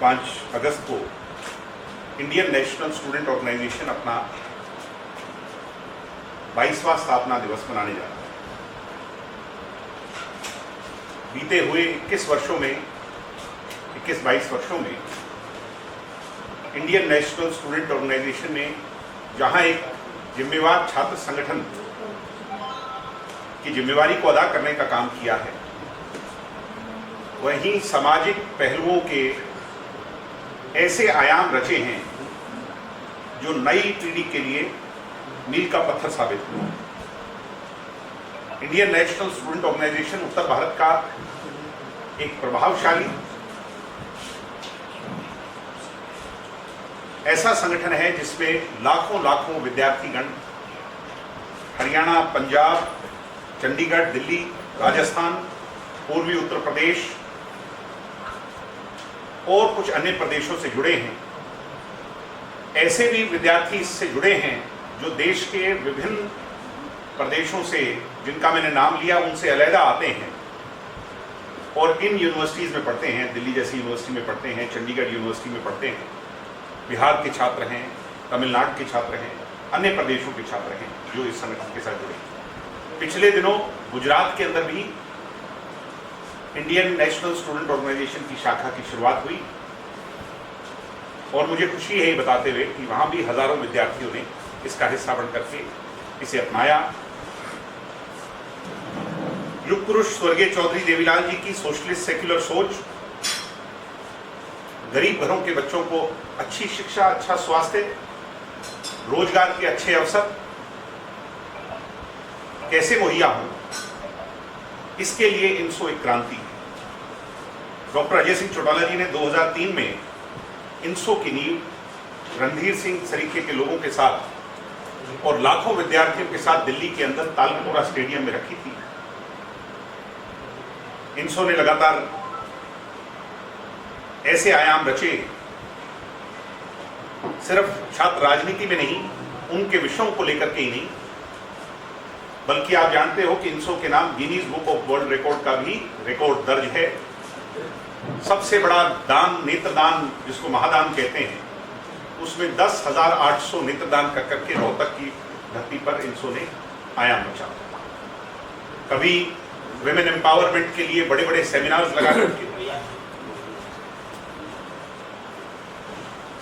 5 अगस्त को Indian national student organisation अपना 22वां स्थापना दिवस मनाने जा रहा है। बीते हुए 21-22 वर्षों में इंडियन नेशनल स्टूडेंट ऑर्गेनाइजेशन ने जहां एक जिम्मेवार छात्र संगठन की जिम्मेवारी को अदा करने का काम किया है, वहीं सामाजिक पहलुओं के ऐसे आयाम रचे हैं जो नई पीढ़ी के लिए मील का पत्थर साबित हुए। इंडियन नेशनल स्टूडेंट ऑर्गेनाइजेशन उत्तर भारत का एक प्रभावशाली ऐसा संगठन है जिसमें लाखों विद्यार्थीगण हरियाणा, पंजाब, चंडीगढ़, दिल्ली, राजस्थान, पूर्वी उत्तर प्रदेश और कुछ अन्य प्रदेशों से जुड़े हैं। ऐसे भी विद्यार्थी इससे जुड़े हैं जो देश के विभिन्न प्रदेशों से, जिनका मैंने नाम लिया, उनसे अलहदा आते हैं और इन यूनिवर्सिटीज़ में पढ़ते हैं। दिल्ली जैसी यूनिवर्सिटी में पढ़ते हैं, चंडीगढ़ यूनिवर्सिटी में पढ़ते हैं, बिहार के छात्र हैं, तमिलनाडु के छात्र हैं, अन्य प्रदेशों के छात्र हैं जो इस संगठन के साथ जुड़े हैं। पिछले दिनों गुजरात के अंदर भी इंडियन नेशनल स्टूडेंट ऑर्गेनाइजेशन की शाखा की शुरुआत हुई और मुझे खुशी है ये बताते हुए कि वहाँ भी हजारों विद्यार्थियों ने इसका हिस्सा बन करके इसे अपनाया। युग पुरुष स्वर्गीय चौधरी देवीलाल जी की सोशलिस्ट सेक्युलर सोच, गरीब घरों के बच्चों को अच्छी शिक्षा, अच्छा स्वास्थ्य, रोजगार के अच्छे अवसर कैसे मुहैया हों, इसके लिए इनसो एक क्रांति है। डॉक्टर अजय सिंह चौटाला जी ने 2003 में इनसो की नींव रणधीर सिंह सरीखे के लोगों के साथ और लाखों विद्यार्थियों के साथ दिल्ली के अंदर तालकटोरा स्टेडियम में रखी थी। इनसो ने लगातार ऐसे आयाम रचे, सिर्फ छात्र राजनीति में नहीं, उनके विषयों को लेकर के ही नहीं, बल्कि आप जानते हो कि इनसो के नाम Guinness book of world record का भी रिकॉर्ड दर्ज है। सबसे बड़ा दान, नेत्रदान, जिसको महादान कहते हैं, उसमें 10,800 नेत्रदान कर करके रोहतक की धरती पर इनसो ने आयाम रचा। कभी विमेन एम्पावरमेंट के लिए बड़े बड़े सेमिनार्स लगा करके,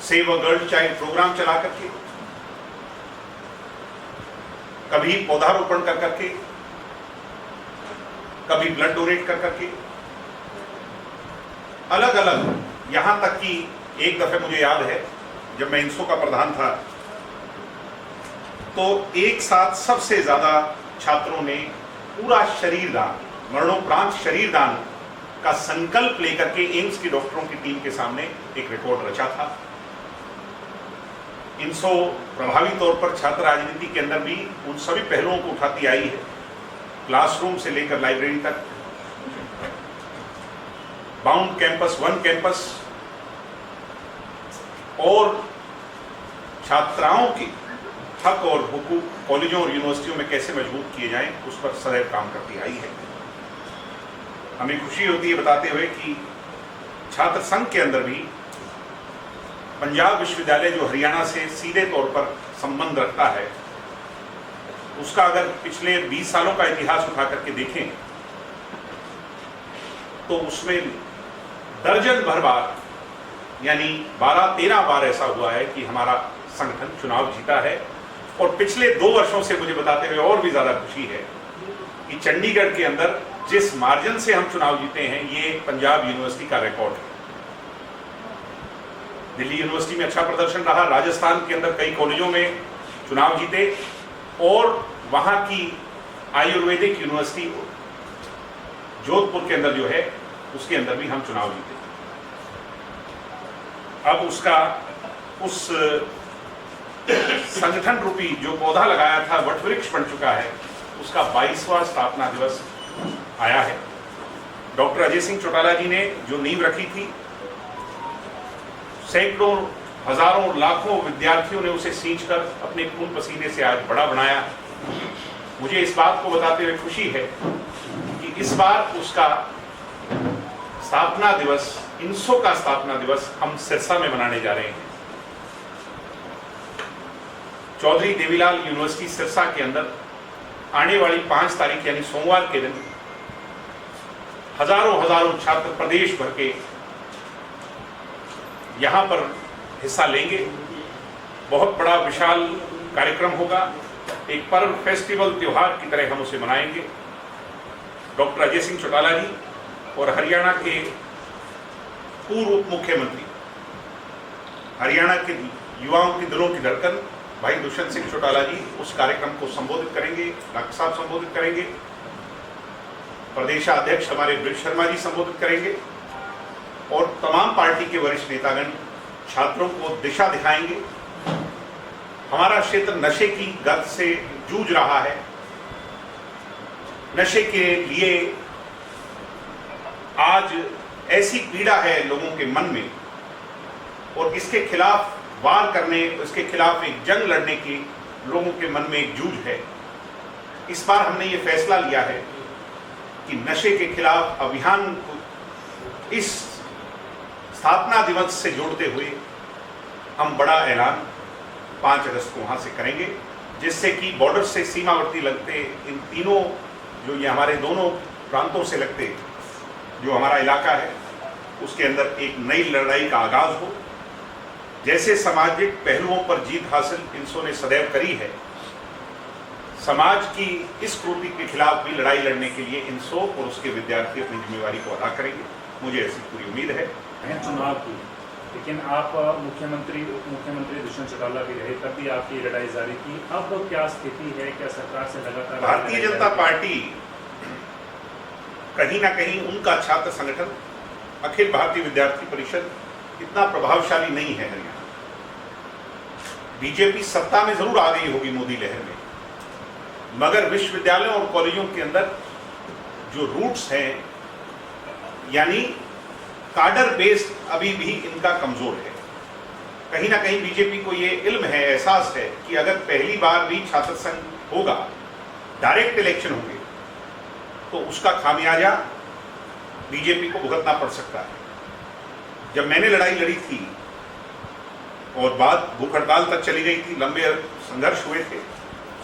save a girl child program चला करके, कभी पौधारोपण कर करके, कभी ब्लड डोनेट कर करके, अलग अलग, यहां तक कि एक दफे मुझे याद है जब मैं इनसो का प्रधान था तो एक साथ सबसे ज्यादा छात्रों ने पूरा शरीरदान, मरणोपरांत शरीरदान का संकल्प लेकर के एम्स की डॉक्टरों की टीम के सामने एक रिकॉर्ड रचा था। इनसो प्रभावी तौर पर छात्र राजनीति के अंदर भी उन सभी पहलुओं को उठाती आई है, क्लासरूम से लेकर लाइब्रेरी तक, बाउंड कैंपस, वन कैंपस, और छात्राओं के हक और हुकूक कॉलेजों और यूनिवर्सिटियों में कैसे मजबूत किए जाएं, उस पर सदैव काम करती आई है। हमें खुशी होती है बताते हुए कि छात्र संघ के अंदर भी पंजाब विश्वविद्यालय, जो हरियाणा से सीधे तौर पर संबंध रखता है, उसका अगर पिछले 20 सालों का इतिहास उठा करके देखें तो उसमें दर्जन भर बार, यानी 12-13 बार ऐसा हुआ है कि हमारा संगठन चुनाव जीता है। और पिछले 2 वर्षों से मुझे बताते हुए और भी ज्यादा खुशी है कि चंडीगढ़ के अंदर जिस मार्जिन से हम चुनाव जीते हैं, ये पंजाब यूनिवर्सिटी का रिकॉर्ड है। दिल्ली यूनिवर्सिटी में अच्छा प्रदर्शन रहा, राजस्थान के अंदर कई कॉलेजों में चुनाव जीते, और वहां की आयुर्वेदिक यूनिवर्सिटी जोधपुर के अंदर जो है, उसके अंदर भी हम चुनाव जीते। अब उसका, उस संगठन रूपी जो पौधा लगाया था, वटवृक्ष बन चुका है, उसका 22वां स्थापना दिवस आया है। डॉक्टर अजय सिंह चौटाला जी ने जो नींव रखी थी, सैकड़ों, हजारों, लाखों विद्यार्थियों ने उसे सींचकर अपने खून पसीने से आज बड़ा बनाया। मुझे इस बात को बताते हुए खुशी है कि इस बार उसका स्थापना दिवस इनसो का स्थापना दिवस हम सिरसा में मनाने जा रहे हैं। चौधरी देवीलाल यूनिवर्सिटी सिरसा के अंदर आने वाली 5 तारीख यानी सोमवार के दिन हजारों छात्र प्रदेश भर के यहां पर हिस्सा लेंगे। बहुत बड़ा विशाल कार्यक्रम होगा, एक पर्व फेस्टिवल त्योहार की तरह हम उसे मनाएंगे। डॉक्टर अजय सिंह चौटाला जी और हरियाणा के पूर्व उप मुख्यमंत्री, हरियाणा के युवाओं के दिलों की धड़कन भाई दुष्यंत सिंह चौटाला जी उस कार्यक्रम को संबोधित करेंगे, डॉक्टर साहब संबोधित करेंगे, प्रदेशाध्यक्ष हमारे ब्रिज शर्मा जी संबोधित करेंगे और तमाम पार्टी के वरिष्ठ नेतागण छात्रों को दिशा दिखाएंगे। हमारा क्षेत्र नशे की गत से जूझ रहा है। नशे के लिए आज ऐसी पीड़ा है लोगों के मन में और इसके खिलाफ वार करने, इसके खिलाफ एक जंग लड़ने की लोगों के मन में एक जूझ है। इस बार हमने ये फैसला लिया है कि नशे के खिलाफ अभियान को इस स्थापना दिवस से जोड़ते हुए हम बड़ा ऐलान 5 अगस्त को वहां से करेंगे, जिससे कि बॉर्डर से सीमावर्ती लगते इन तीनों जो ये हमारे दोनों प्रांतों से लगते जो हमारा इलाका है उसके अंदर एक नई लड़ाई का आगाज हो। जैसे सामाजिक पहलुओं पर जीत हासिल इनसो ने सदैव करी है, समाज की इस क्रूरता के खिलाफ भी लड़ाई लड़ने के लिए इनसो और उसके विद्यार्थी अपनी जिम्मेवारी को अदा करेंगे। मुझे ऐसी पूरी उम्मीद है। चुनाव की, लेकिन आप मुख्यमंत्री उप मुख्यमंत्री दुष्यंत चौटाला भी रहे, तब भी आपकी लड़ाई जारी की। अब क्या स्थिति है? क्या सरकार से लगातार भारतीय जनता पार्टी कहीं ना कहीं उनका छात्र संगठन अखिल भारतीय विद्यार्थी परिषद इतना प्रभावशाली नहीं है हरियाणा। बीजेपी सत्ता में जरूर आ गई होगी मोदी लहर में, मगर विश्वविद्यालयों और कॉलेजों के अंदर जो रूट्स हैं यानी काडर बेस्ड अभी भी इनका कमजोर है। कहीं ना कहीं बीजेपी को ये इल्म है, एहसास है कि अगर पहली बार भी छात्र संघ होगा, डायरेक्ट इलेक्शन होंगे, तो उसका खामियाजा बीजेपी को भुगतना पड़ सकता है। जब मैंने लड़ाई लड़ी थी और बात भूख हड़ताल तक चली गई थी, लंबे संघर्ष हुए थे,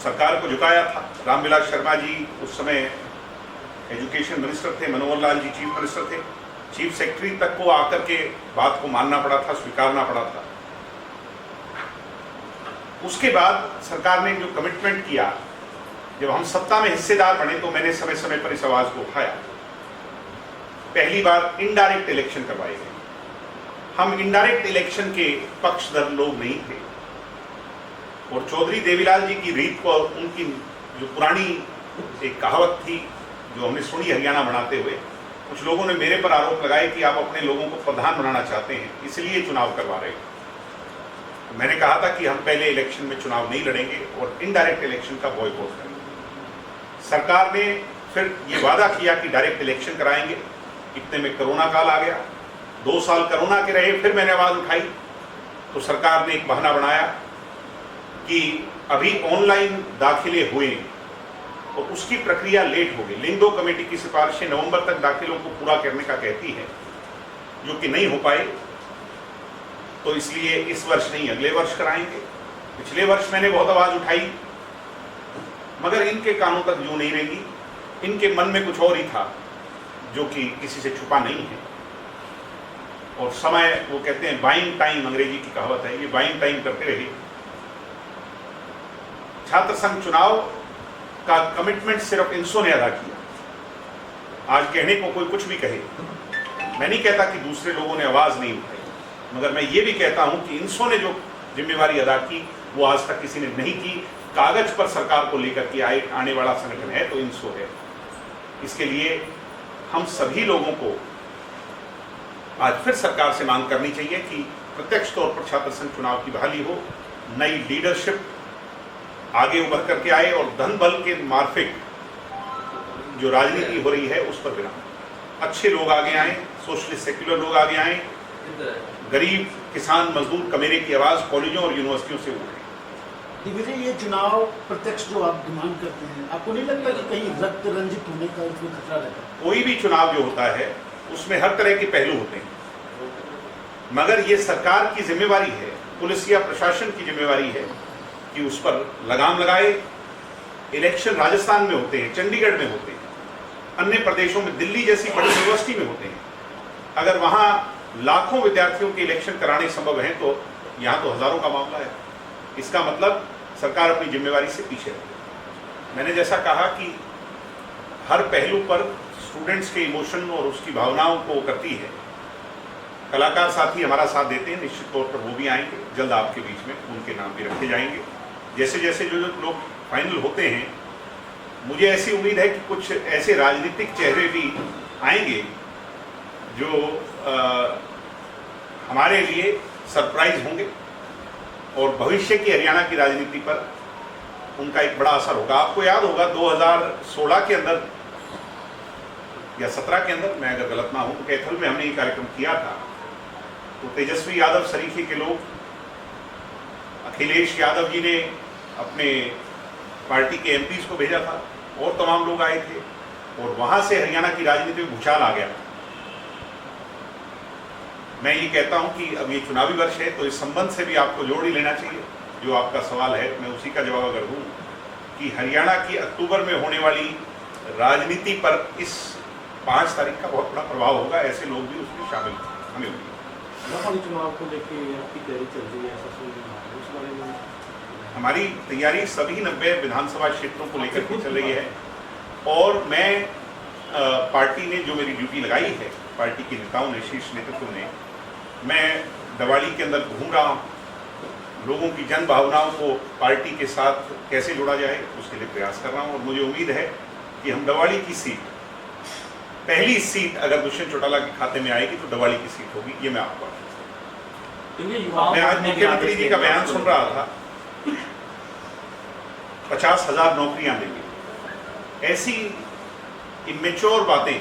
सरकार को झुकाया था। रामविलास शर्मा जी उस समय एजुकेशन मिनिस्टर थे, मनोहर लाल जी चीफ मिनिस्टर थे, चीफ सेक्रेटरी तक को आकर के बात को मानना पड़ा था, स्वीकारना पड़ा था। उसके बाद सरकार ने जो कमिटमेंट किया, जब हम सत्ता में हिस्सेदार बने तो मैंने समय समय पर इस आवाज को उठाया। पहली बार इनडायरेक्ट इलेक्शन करवाए गए। हम इनडायरेक्ट इलेक्शन के पक्षधर लोग नहीं थे और चौधरी देवीलाल जी की रीत को, उनकी जो पुरानी एक कहावत थी जो हमने सुनी हरियाणा बनाते हुए, कुछ लोगों ने मेरे पर आरोप लगाए कि आप अपने लोगों को प्रधान बनाना चाहते हैं, इसलिए चुनाव करवा रहे हैं। मैंने कहा था कि हम पहले इलेक्शन में चुनाव नहीं लड़ेंगे और इनडायरेक्ट इलेक्शन का बॉयकॉट करेंगे। सरकार ने फिर ये वादा किया कि डायरेक्ट इलेक्शन कराएंगे। इतने में कोरोना काल आ गया, 2 साल कोरोना के रहे। फिर मैंने आवाज उठाई तो सरकार ने एक बहाना बनाया कि अभी ऑनलाइन दाखिले हुए और उसकी प्रक्रिया लेट हो गई। लिंगदो कमेटी की सिफारिशें नवंबर तक दाखिलों को पूरा करने का कहती है, जो कि नहीं हो पाए, तो इसलिए इस वर्ष नहीं अगले वर्ष कराएंगे। पिछले वर्ष मैंने बहुत आवाज उठाई, मगर इनके कानों तक यूं नहीं रहेगी। इनके मन में कुछ और ही था जो कि किसी से छुपा नहीं है। और समय, वो कहते हैं बाइंग टाइम, अंग्रेजी की कहावत है, ये बाइंग टाइम करते रहे। छात्र संघ चुनाव का कमिटमेंट सिर्फ इनसो ने अदा किया। आज कहने को कोई कुछ भी कहे, मैं नहीं कहता कि दूसरे लोगों ने आवाज नहीं उठाई, मगर मैं ये भी कहता हूं कि इनसो ने जो जिम्मेवारी अदा की वो आज तक किसी ने नहीं की। कागज पर सरकार को लेकर के आने वाला संगठन है तो इनसो है। इसके लिए हम सभी लोगों को आज फिर सरकार से मांग करनी चाहिए कि प्रत्यक्ष तौर पर छात्र संघ चुनाव की बहाली हो, नई लीडरशिप आगे उभर करके आए और धन बल के मार्फिक जो राजनीति हो रही है उस पर विराम। अच्छे लोग आगे आए, सोशलिस्ट सेक्युलर लोग आगे आए, गरीब किसान मजदूर कमेरे की आवाज कॉलेजों और यूनिवर्सिटियों से उठे। दिग्विजय, ये चुनाव प्रत्यक्ष जो आप डिमांड करते हैं, आपको नहीं लगता कि कहीं रक्त रंजित होने का इसमें खतरा रहता है? कोई भी चुनाव जो होता है उसमें हर तरह के पहलू होते हैं। मगर ये सरकार की जिम्मेवारी है, पुलिस या प्रशासन की जिम्मेवारी है कि उस पर लगाम लगाए। इलेक्शन राजस्थान में होते हैं, चंडीगढ़ में होते हैं, अन्य प्रदेशों में, दिल्ली जैसी बड़ी यूनिवर्सिटी में होते हैं। अगर वहां लाखों विद्यार्थियों के इलेक्शन कराने संभव हैं तो यहाँ तो हजारों का मामला है। इसका मतलब सरकार अपनी जिम्मेवारी से पीछे है। मैंने जैसा कहा कि हर पहलू पर स्टूडेंट्स के इमोशन और उसकी भावनाओं को करती है। कलाकार साथी हमारा साथ देते हैं, निश्चित तौर पर वो भी आएंगे, जल्द आपके बीच में उनके नाम भी रखे जाएंगे। जैसे जैसे जो लोग फाइनल होते हैं, मुझे ऐसी उम्मीद है कि कुछ ऐसे राजनीतिक चेहरे भी आएंगे जो हमारे लिए सरप्राइज होंगे और भविष्य की हरियाणा की राजनीति पर उनका एक बड़ा असर होगा। आपको याद होगा 2016 के अंदर या 17 के अंदर, मैं अगर गलत ना हूं, तो कैथल में हमने ये कार्यक्रम किया था। तो तेजस्वी यादव सरीखे के लोग, अखिलेश यादव जी ने अपने पार्टी के एमपीज को भेजा था और तमाम लोग आए थे और वहां से हरियाणा की राजनीति में भूचाल आ गया। मैं ये कहता हूं कि अब ये चुनावी वर्ष है तो इस संबंध से भी आपको जोड़ ही लेना चाहिए। जो आपका सवाल है मैं उसी का जवाब अगर दूं कि हरियाणा की अक्टूबर में होने वाली राजनीति पर इस 5 तारीख का बहुत बड़ा प्रभाव होगा। ऐसे लोग भी उसमें शामिल हमें होंगे। चुनाव को लेकर आपकी तैयारी चल रही है, ऐसा उस बारे में? हमारी तैयारी सभी 90 विधानसभा क्षेत्रों को लेकर के चल रही है और मैं पार्टी ने जो मेरी ड्यूटी लगाई है, पार्टी के नेताओं ने, शीर्ष नेतृत्व ने, मैं दिवाली के अंदर घूम रहा हूँ, लोगों की जन भावनाओं को पार्टी के साथ कैसे जोड़ा जाए उसके लिए प्रयास कर रहा हूँ। और मुझे उम्मीद है कि हम दिवाली की सीट, पहली सीट अगर दुष्यंत चौटाला के खाते में आएगी तो दिवाली की सीट होगी, ये मैं आपको मैं आज मुख्यमंत्री जी का बयान सुन रहा था, 50,000 नौकरियां देंगे। ऐसी इमेच्योर बातें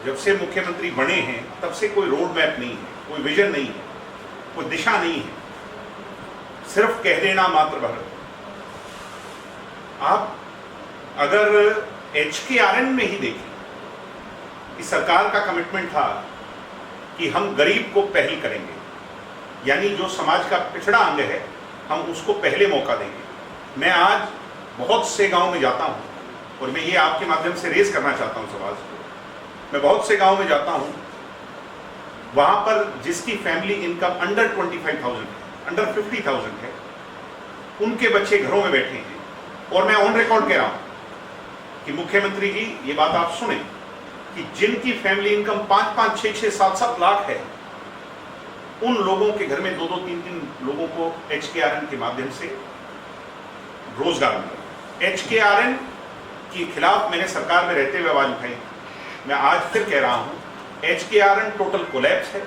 जब से मुख्यमंत्री बने हैं तब से कोई रोड मैप नहीं है, कोई विजन नहीं है, कोई दिशा नहीं है, सिर्फ कह देना मात्र भर। आप अगर HKRN में ही देखें कि सरकार का कमिटमेंट था कि हम गरीब को पहल करेंगे, यानी जो समाज का पिछड़ा अंग है हम उसको पहले मौका देंगे। मैं आज बहुत से गांव में जाता हूं और मैं ये आपके माध्यम से रेज करना चाहता हूं समाज को। मैं बहुत से गांव में जाता हूं, वहां पर जिसकी फैमिली इनकम अंडर 25,000 है, अंडर 50,000 है, उनके बच्चे घरों में बैठे हैं और मैं ऑन रिकॉर्ड कह रहा हूं कि मुख्यमंत्री जी ये बात आप सुने कि जिनकी फैमिली इनकम 5-5, 6-6, 7-7 लाख है, उन लोगों के घर में 2-2, 3-3 लोगों को HKRN के माध्यम से रोजगार मिला। HKRN के खिलाफ मैंने सरकार में रहते हुए आवाज उठाई। मैं आज फिर कह रहा हूं, HKRN टोटल कोलैप्स है।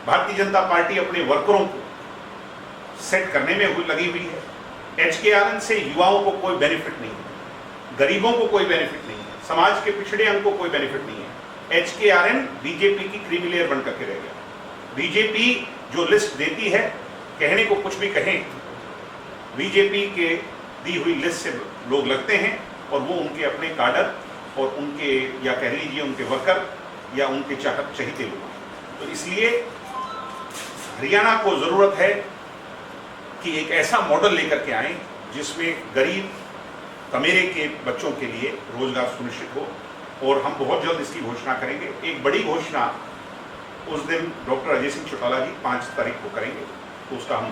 भारतीय जनता पार्टी अपने वर्करों को सेट करने में लगी हुई है। HKRN से युवाओं को कोई बेनिफिट नहीं है, गरीबों को कोई बेनिफिट नहीं है, समाज के पिछड़े अंग को कोई बेनिफिट नहीं है। HKRN बीजेपी की क्रीमी लेयर बन करके रह गया। बीजेपी जो लिस्ट देती है, कहने को कुछ भी कहें, बीजेपी के दी हुई लिस्ट से लोग लगते हैं और वो उनके अपने काडर और उनके, या कह लीजिए उनके वर्कर या उनके चहीते लोग। तो इसलिए हरियाणा को जरूरत है कि एक ऐसा मॉडल लेकर के आए जिसमें गरीब कमेरे के बच्चों के लिए रोजगार सुनिश्चित हो, और हम बहुत जल्द इसकी घोषणा करेंगे। एक बड़ी घोषणा उस दिन डॉक्टर अजय सिंह चौटाला जी 5 तारीख को करेंगे, तो उसका हम